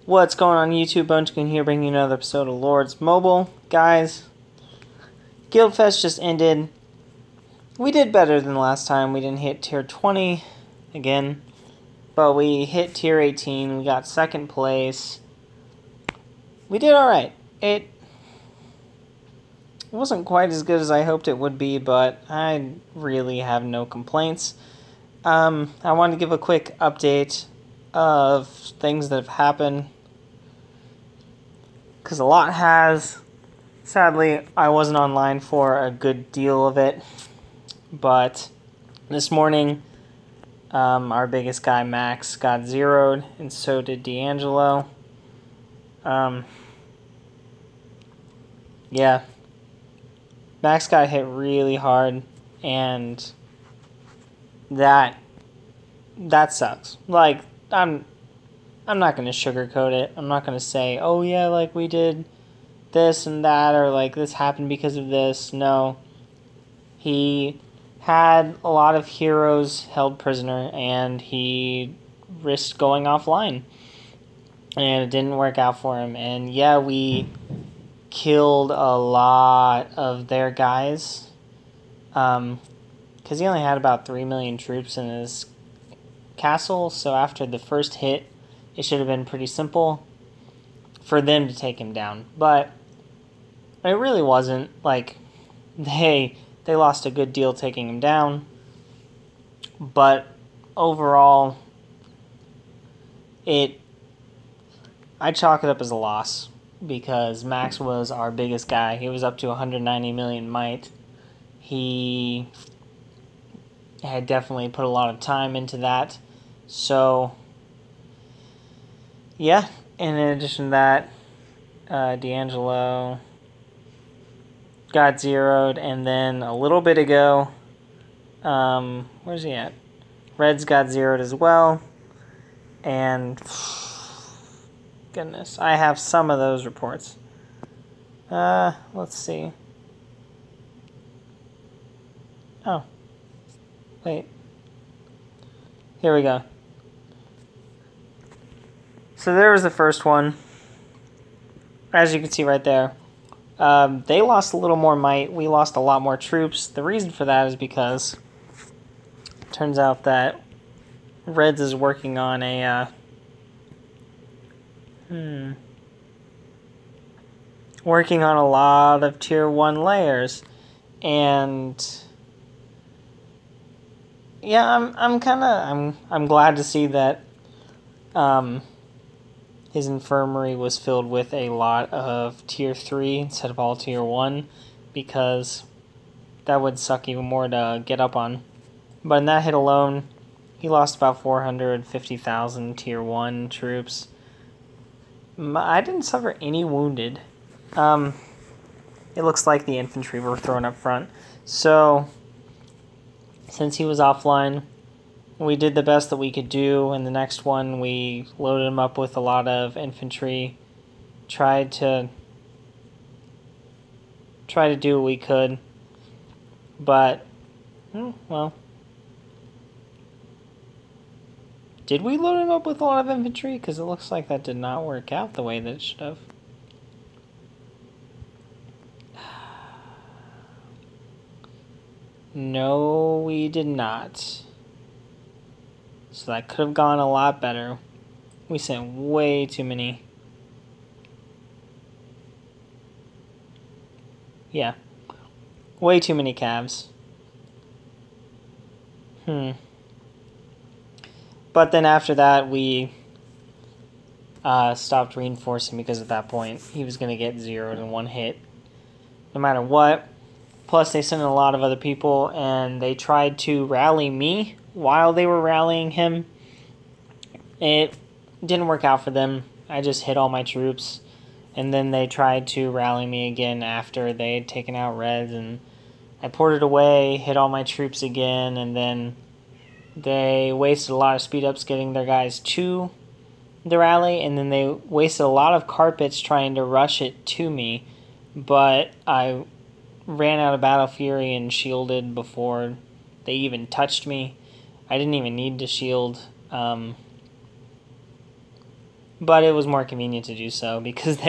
What's going on YouTube? Bonechicken here, bringing you another episode of Lords Mobile. Guys, Guildfest just ended. We did better than last time. We didn't hit tier 20 again, but we hit tier 18. We got second place. We did alright. It wasn't quite as good as I hoped it would be, but I really have no complaints. I wanted to give a quick update of things that have happened, because a lot has. Sadly, I wasn't online for a good deal of it, but this morning, our biggest guy, Max, got zeroed, and so did D'Angelo. Yeah, Max got hit really hard, and that sucks. Like, I'm not going to sugarcoat it. I'm not going to say, oh yeah, like we did this and that, or like this happened because of this. No. He had a lot of heroes held prisoner, and he risked going offline. And it didn't work out for him. And yeah, we killed a lot of their guys. Because he only had about 3 million troops in his castle, so after the first hit, it should have been pretty simple for them to take him down. But it really wasn't. Like, they lost a good deal taking him down. But overall, I chalk it up as a loss, because Max was our biggest guy. He was up to 190 million might. He had definitely put a lot of time into that. So, yeah, and in addition to that, D'Angelo got zeroed, and then a little bit ago, where's he at? Reds got zeroed as well, and goodness, I have some of those reports. Let's see. Oh, wait. Here we go. So there was the first one. As you can see right there, they lost a little more might. We lost a lot more troops. The reason for that is because it turns out that Reds is working on a working on a lot of tier 1 layers, and yeah, I'm glad to see that his infirmary was filled with a lot of tier 3 instead of all tier 1, because that would suck even more to get up on. But in that hit alone, he lost about 450,000 tier 1 troops. I didn't suffer any wounded. It looks like the infantry were thrown up front. So, since he was offline, we did the best that we could do. In the next one, we loaded him up with a lot of infantry. Tried to do what we could. But, well. Did we load him up with a lot of infantry? Because it looks like that did not work out the way that it should have. No, we did not. So that could have gone a lot better. We sent way too many. Yeah. Way too many calves. But then after that, we stopped reinforcing, because at that point, he was going to get zeroed in one hit, no matter what. Plus, they sent in a lot of other people, and they tried to rally me while they were rallying him. It didn't work out for them. I just hit all my troops, and then they tried to rally me again after they had taken out Reds, and I ported away, hit all my troops again, and then they wasted a lot of speed ups getting their guys to the rally, and then they wasted a lot of carpets trying to rush it to me, but I ran out of battle fury and shielded before they even touched me. I didn't even need to shield. but it was more convenient to do so because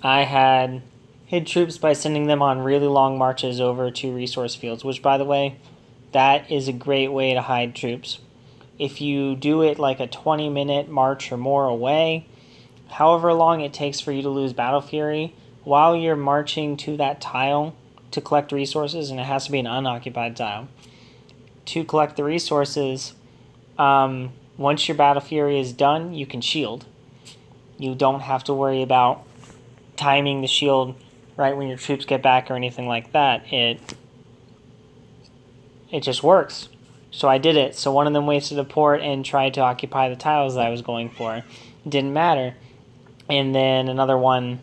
I had hid troops by sending them on really long marches over to resource fields, which, by the way, that is a great way to hide troops. If you do it like a 20-minute march or more away, however long it takes for you to lose Battle Fury, while you're marching to that tile to collect resources, and it has to be an unoccupied tile, to collect the resources, once your Battle Fury is done, you can shield. You don't have to worry about timing the shield right when your troops get back or anything like that. It just works. So I did it. So one of them wasted a port and tried to occupy the tiles that I was going for. It didn't matter. And then another one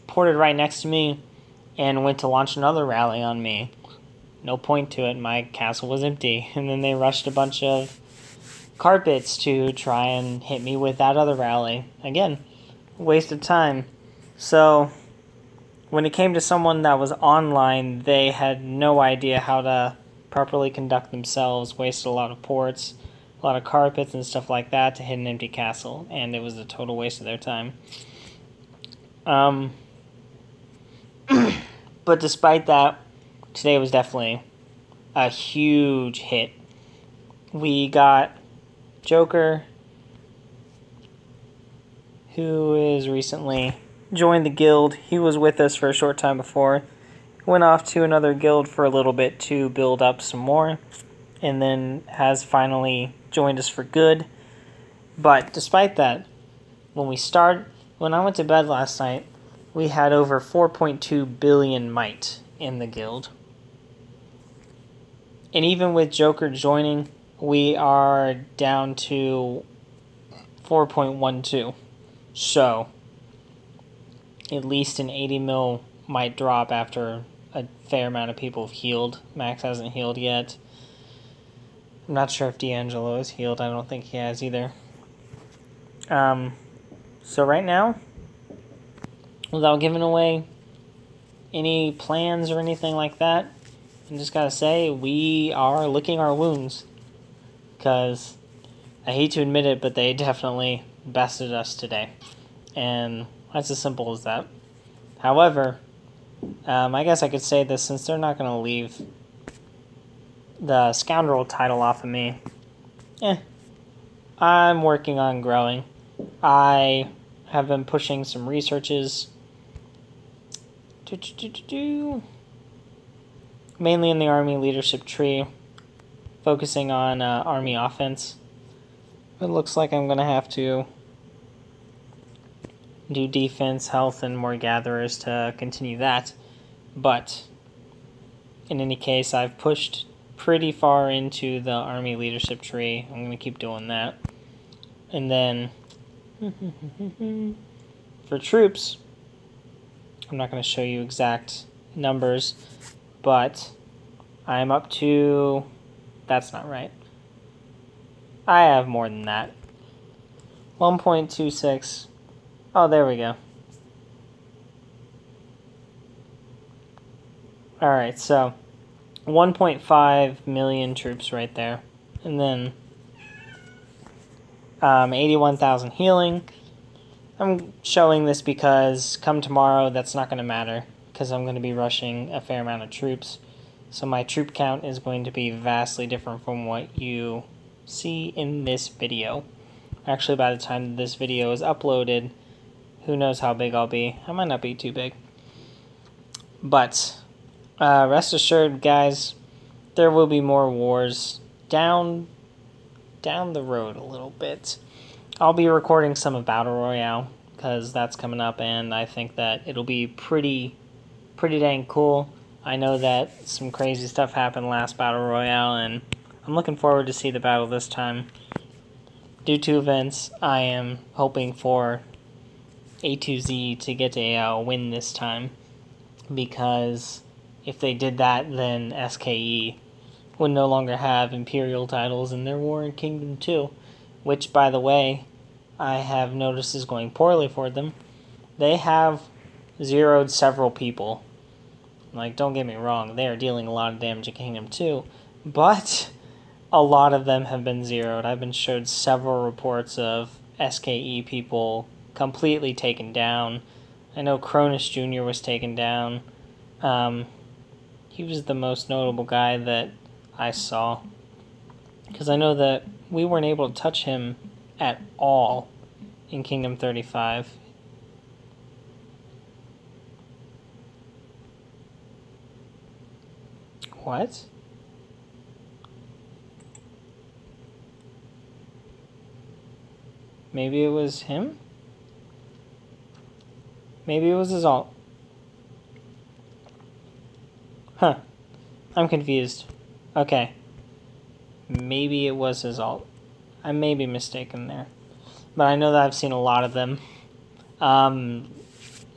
ported right next to me and went to launch another rally on me. No point to it. My castle was empty. And then they rushed a bunch of carpets to try and hit me with that other rally. Again, waste of time. So when it came to someone that was online, they had no idea how to properly conduct themselves, wasted a lot of ports, a lot of carpets and stuff like that to hit an empty castle, and it was a total waste of their time. But despite that, today was definitely a huge hit. We got Joker, who is recently joined the guild. He was with us for a short time before. Went off to another guild for a little bit to build up some more, and then has finally joined us for good. But despite that, when I went to bed last night, we had over 4.2 billion might in the guild. And even with Joker joining, we are down to 4.12. So, at least an 80 mil might drop after a fair amount of people have healed. Max hasn't healed yet. I'm not sure if D'Angelo is healed. I don't think he has either. So right now, without giving away any plans or anything like that, I just gotta say, we are licking our wounds. Because I hate to admit it, but they definitely bested us today. And that's as simple as that. However, I guess I could say this, since they're not going to leave the scoundrel title off of me. I'm working on growing. I have been pushing some researches. Mainly in the army leadership tree. Focusing on army offense. It looks like I'm going to have to do defense, health, and more gatherers to continue that. But in any case, I've pushed pretty far into the army leadership tree. I'm going to keep doing that. And then for troops, I'm not going to show you exact numbers, but I'm up to... That's not right. I have more than that. 1.26. Oh, there we go. Alright, so 1.5 million troops right there. And then 81,000 healing. I'm showing this because come tomorrow, that's not going to matter, because I'm going to be rushing a fair amount of troops. So my troop count is going to be vastly different from what you see in this video. Actually, by the time this video is uploaded, who knows how big I'll be. I might not be too big. But rest assured, guys, there will be more wars down the road a little bit. I'll be recording some of Battle Royale, because that's coming up, and I think that it'll be pretty dang cool. I know that some crazy stuff happened last Battle Royale, and I'm looking forward to see the battle this time. Due to events, I am hoping for A2Z to get a win this time, because if they did that, then SKE would no longer have Imperial titles in their War in Kingdom 2, which, by the way, I have noticed is going poorly for them. They have zeroed several people. Like, don't get me wrong, they are dealing a lot of damage in Kingdom 2, but a lot of them have been zeroed. I've been showed several reports of SKE people completely taken down. I know Cronus Jr. was taken down. He was the most notable guy that I saw. Because I know that we weren't able to touch him at all in Kingdom 35. What? Maybe it was him? Maybe it was his ult. Huh. I'm confused. Okay. Maybe it was his ult. I may be mistaken there. But I know that I've seen a lot of them.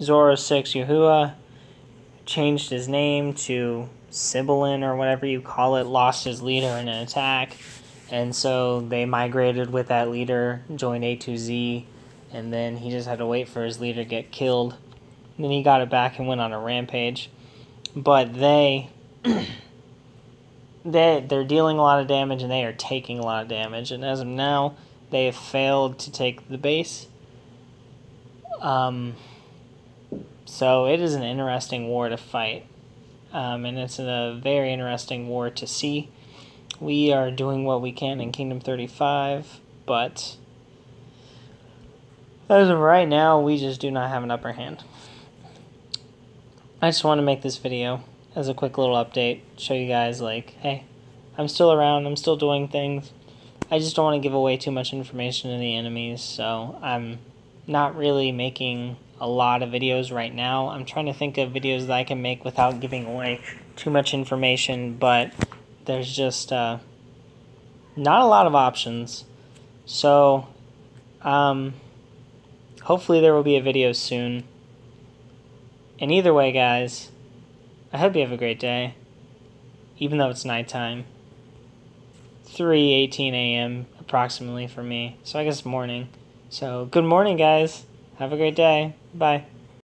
Zoro 6 Yahuwah changed his name to Sibyllin or whatever you call it, lost his leader in an attack. And so they migrated with that leader, joined A2Z, and then he just had to wait for his leader to get killed. And then he got it back and went on a rampage. But they're dealing a lot of damage and they are taking a lot of damage. And as of now, they have failed to take the base. So it is an interesting war to fight. And it's a very interesting war to see. We are doing what we can in Kingdom 35, but as of right now, we just do not have an upper hand. I just want to make this video as a quick little update, show you guys, like, hey, I'm still around, I'm still doing things. I just don't want to give away too much information to the enemies, so I'm not really making a lot of videos right now. I'm trying to think of videos that I can make without giving away too much information, but there's just not a lot of options. So hopefully there will be a video soon. And either way, guys, I hope you have a great day, even though it's nighttime. 3:18 a.m. approximately for me, so I guess morning. So good morning, guys. Have a great day. Bye.